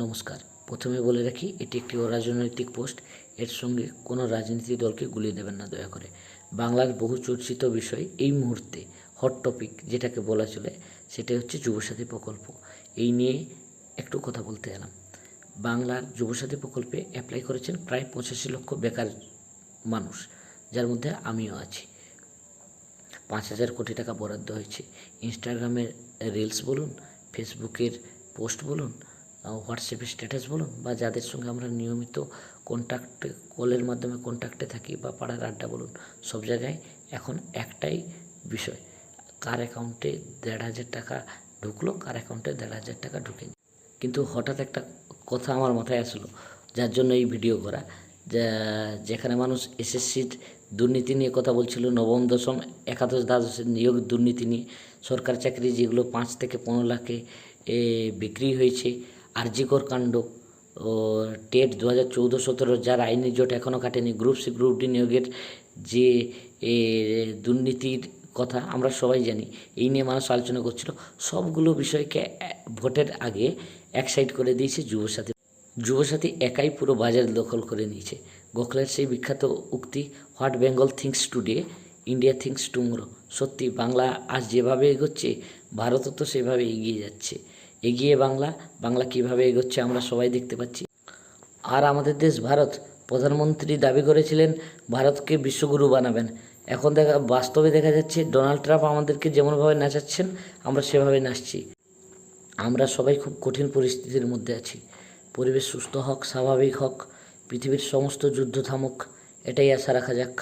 নমস্কার। প্রথমে বলে রাখি, এটি একটি অরাজনৈতিক পোস্ট। এর সঙ্গে কোনো রাজনীতি দলকে গুলিয়ে দেবেন না দয়া করে। বাংলার বহু চর্চিত বিষয়, এই মুহূর্তে হট টপিক যেটাকে বলা চলে, সেটা হচ্ছে যুবসাথী প্রকল্প। এই নিয়ে একটু কথা বলতে এলাম। বাংলার যুবসাথী প্রকল্পে অ্যাপ্লাই করেছেন প্রায় 85 লক্ষ বেকার মানুষ, যার মধ্যে আমিও আছি। 5,000 কোটি টাকা বরাদ্দ হয়েছে। ইনস্টাগ্রামের রিলস বলুন, ফেসবুকের পোস্ট বলুন, হোয়াটসঅ্যাপের স্ট্যাটাস বলুন, বা যাদের সঙ্গে আমরা নিয়মিত কন্ট্যাক্টে, কলের মাধ্যমে কন্ট্যাক্টে থাকি, বা পাড়ার আড্ডা বলুন, সব জায়গায় এখন একটাই বিষয়, কার অ্যাকাউন্টে 1,500 টাকা ঢুকলো, কার অ্যাকাউন্টে 1,500 টাকা ঢুকেনি। কিন্তু হঠাৎ একটা কথা আমার মাথায় আসলো, যার জন্য এই ভিডিও করা। যেখানে মানুষ এসএসসির দুর্নীতি নিয়ে কথা বলছিল, নবম দশম একাদশ দ্বাদশের নিয়োগ দুর্নীতি নিয়ে, সরকারি চাকরি যেগুলো 5 থেকে 15 লাখে বিক্রি হয়েছে, আরজিকর কাণ্ড, ও টেট 2014-17 যার আইনি জোট এখনও কাটেনি, গ্রুপ সি গ্রুপ ডি নিয়োগের যে দুর্নীতির কথা আমরা সবাই জানি, এই নিয়ে মানুষ আলোচনা করছিল। সবগুলো বিষয়কে ভোটের আগে এক সাইড করে দিয়েছে যুবসাথী একাই পুরো বাজার দখল করে নিয়েছে। গোখলের সেই বিখ্যাত উক্তি, what Bengal thinks today, India thinks tomorrow. সত্যি বাংলা আজ যেভাবে এগোচ্ছে, ভারতও তো সেভাবে এগিয়ে যাচ্ছে। এগিয়ে বাংলা কীভাবে এগোচ্ছে আমরা সবাই দেখতে পাচ্ছি। আর আমাদের দেশ ভারত, প্রধানমন্ত্রী দাবি করেছিলেন ভারতকে বিশ্বগুরু বানাবেন। এখন বাস্তবে দেখা যাচ্ছে ডোনাল্ড ট্রাম্প আমাদেরকে যেমনভাবে নাচাচ্ছেন, আমরা সেভাবে নাচছি। আমরা সবাই খুব কঠিন পরিস্থিতির মধ্যে আছি। পরিবেশ সুস্থ হোক, স্বাভাবিক হোক, পৃথিবীর সমস্ত যুদ্ধ থামুক, এটাই আশা রাখা যাক।